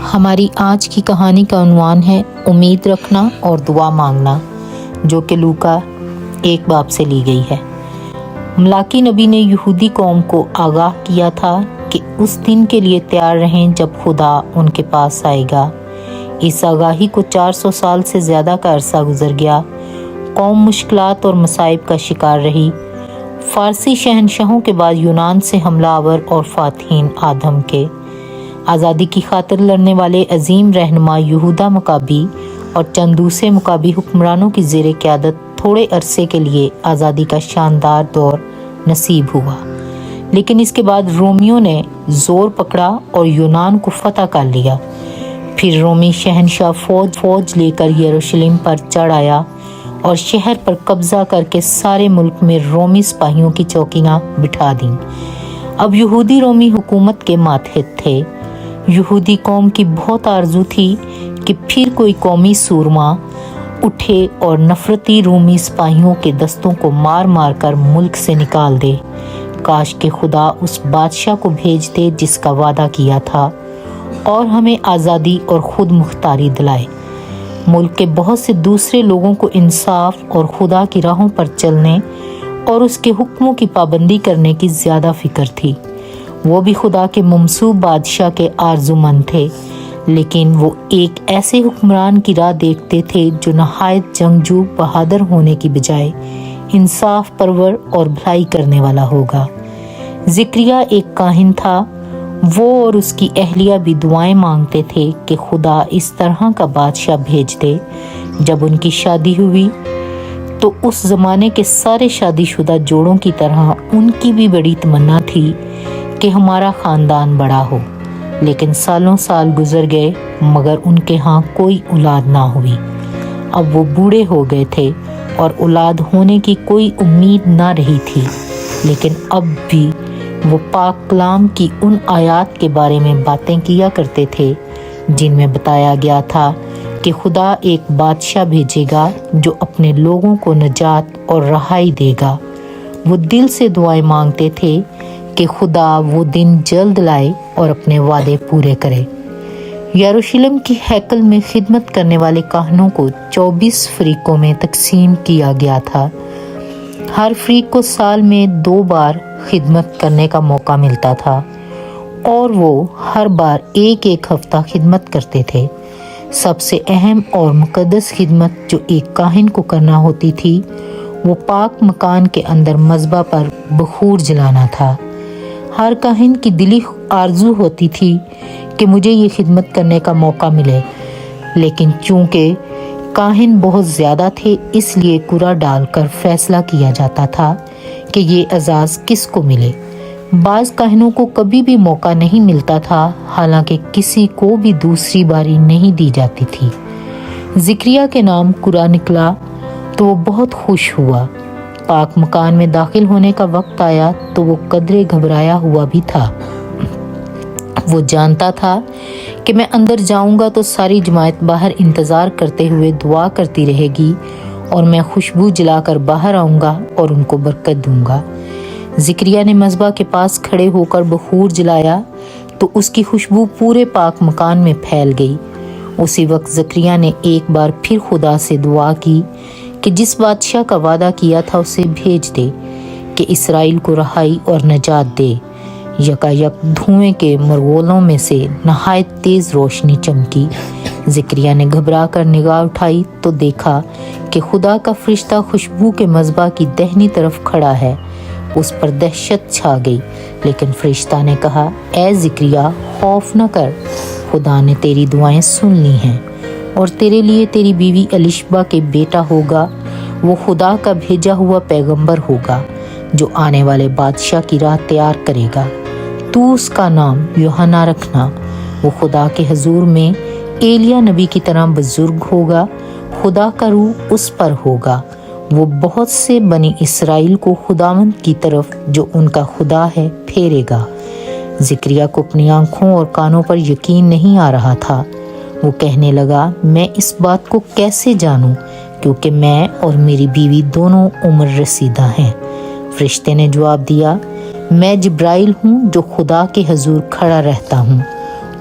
ہماری آج کی کہانی کا عنوان ہے امید رکھنا اور دعا مانگنا، جو کہ لوکا 1 باب سے لی گئی ہے۔ ملاکی نبی نے یہودی قوم کو آگاہ کیا تھا کہ اس دن کے لیے تیار رہیں جب خدا ان کے پاس آئے گا۔ اس آگاہی کو 400 سال سے زیادہ کا عرصہ گزر گیا۔ قوم مشکلات اور مصائب کا شکار رہی۔ فارسی شہنشاہوں کے بعد یونان سے حملہ آور اور فاتحین آدم کے آزادی کی خاطر لڑنے والے عظیم رہنما یہودا مکابی اور چند دوسرے مکابی حکمرانوں کی زیر قیادت تھوڑے عرصے کے لیے آزادی کا شاندار دور نصیب ہوا، لیکن اس کے بعد رومیوں نے زور پکڑا اور یونان کو فتح کر لیا۔ پھر رومی شہنشاہ فوج لے کر یروشلم پر چڑھ آیا اور شہر پر قبضہ کر کے سارے ملک میں رومی سپاہیوں کی چوکیاں بٹھا دیں۔ اب یہودی رومی حکومت کے ماتحت تھے۔ یہودی قوم کی بہت آرزو تھی کہ پھر کوئی قومی سورما اٹھے اور نفرتی رومی سپاہیوں کے دستوں کو مار مار کر ملک سے نکال دے۔ کاش کہ خدا اس بادشاہ کو بھیج دے جس کا وعدہ کیا تھا اور ہمیں آزادی اور خود مختاری دلائے۔ ملک کے بہت سے دوسرے لوگوں کو انصاف اور خدا کی راہوں پر چلنے اور اس کے حکموں کی پابندی کرنے کی زیادہ فکر تھی۔ وہ بھی خدا کے ممسوح بادشاہ کے آرزومند تھے، لیکن وہ ایک ایسے حکمران کی راہ دیکھتے تھے جو نہایت جنگجو بہادر ہونے کی بجائے انصاف پرور اور بھلائی کرنے والا ہوگا۔ زکریا ایک کاہن تھا۔ وہ اور اس کی اہلیہ بھی دعائیں مانگتے تھے کہ خدا اس طرح کا بادشاہ بھیج دے۔ جب ان کی شادی ہوئی تو اس زمانے کے سارے شادی شدہ جوڑوں کی طرح ان کی بھی بڑی تمنا تھی کہ ہمارا خاندان بڑا ہو، لیکن سالوں سال گزر گئے مگر ان کے ہاں کوئی اولاد نہ ہوئی۔ اب وہ بوڑھے ہو گئے تھے اور اولاد ہونے کی کوئی امید نہ رہی تھی، لیکن اب بھی وہ پاک کلام کی ان آیات کے بارے میں باتیں کیا کرتے تھے جن میں بتایا گیا تھا کہ خدا ایک بادشاہ بھیجے گا جو اپنے لوگوں کو نجات اور رہائی دے گا۔ وہ دل سے دعائیں مانگتے تھے کہ خدا وہ دن جلد لائے اور اپنے وعدے پورے کرے۔ یروشلم کی ہیکل میں خدمت کرنے والے کاہنوں کو 24 فریقوں میں تقسیم کیا گیا تھا۔ ہر فریق کو سال میں 2 بار خدمت کرنے کا موقع ملتا تھا اور وہ ہر بار ایک ہفتہ خدمت کرتے تھے۔ سب سے اہم اور مقدس خدمت جو ایک کاہن کو کرنا ہوتی تھی وہ پاک مکان کے اندر مذبح پر بخور جلانا تھا۔ ہر کاہن کی دلی آرزو ہوتی تھی کہ مجھے یہ خدمت کرنے کا موقع ملے، لیکن چونکہ کاہن بہت زیادہ تھے اس لیے قرعہ ڈال کر فیصلہ کیا جاتا تھا کہ یہ اعزاز کس کو ملے۔ بعض کاہنوں کو کبھی بھی موقع نہیں ملتا تھا، حالانکہ کسی کو بھی دوسری باری نہیں دی جاتی تھی۔ زکریا کے نام قرعہ نکلا تو وہ بہت خوش ہوا۔ پاک مکان میں داخل ہونے کا وقت آیا تو وہ قدرے گھبرایا ہوا بھی تھا۔ وہ جانتا تھا کہ میں اندر جاؤں گا تو ساری جماعت باہر انتظار کرتے ہوئے دعا کرتی رہے گی اور میں خوشبو جلا کر باہر آؤں گا اور ان کو برکت دوں گا۔ زکریا نے مذبح کے پاس کھڑے ہو کر بخور جلایا تو اس کی خوشبو پورے پاک مکان میں پھیل گئی۔ اسی وقت زکریا نے ایک بار پھر خدا سے دعا کی کہ جس بادشاہ کا وعدہ کیا تھا اسے بھیج دے کہ اسرائیل کو رہائی اور نجات دے۔ یکایک دھوئیں کے مرغولوں میں سے نہایت تیز روشنی چمکی۔ زکریا نے گھبرا کر نگاہ اٹھائی تو دیکھا کہ خدا کا فرشتہ خوشبو کے مذبح کی دہنی طرف کھڑا ہے۔ اس پر دہشت چھا گئی، لیکن فرشتہ نے کہا، اے زکریا خوف نہ کر، خدا نے تیری دعائیں سن لی ہیں اور تیرے لیے تیری بیوی الشبہ کے بیٹا ہوگا۔ وہ خدا کا بھیجا ہوا پیغمبر ہوگا جو آنے والے بادشاہ کی راہ تیار کرے گا۔ تو اس کا نام یوحنا رکھنا۔ وہ خدا کے حضور میں ایلیاہ نبی کی طرح بزرگ ہوگا۔ خدا کا روح اس پر ہوگا۔ وہ بہت سے بنی اسرائیل کو خداوند کی طرف جو ان کا خدا ہے پھیرے گا۔ زکریا کو اپنی آنکھوں اور کانوں پر یقین نہیں آ رہا تھا۔ وہ کہنے لگا، میں اس بات کو کیسے جانوں کیونکہ میں اور میری بیوی دونوں عمر رسیدہ ہیں۔ فرشتے نے جواب دیا، میں جبرائیل ہوں جو خدا کے حضور کھڑا رہتا ہوں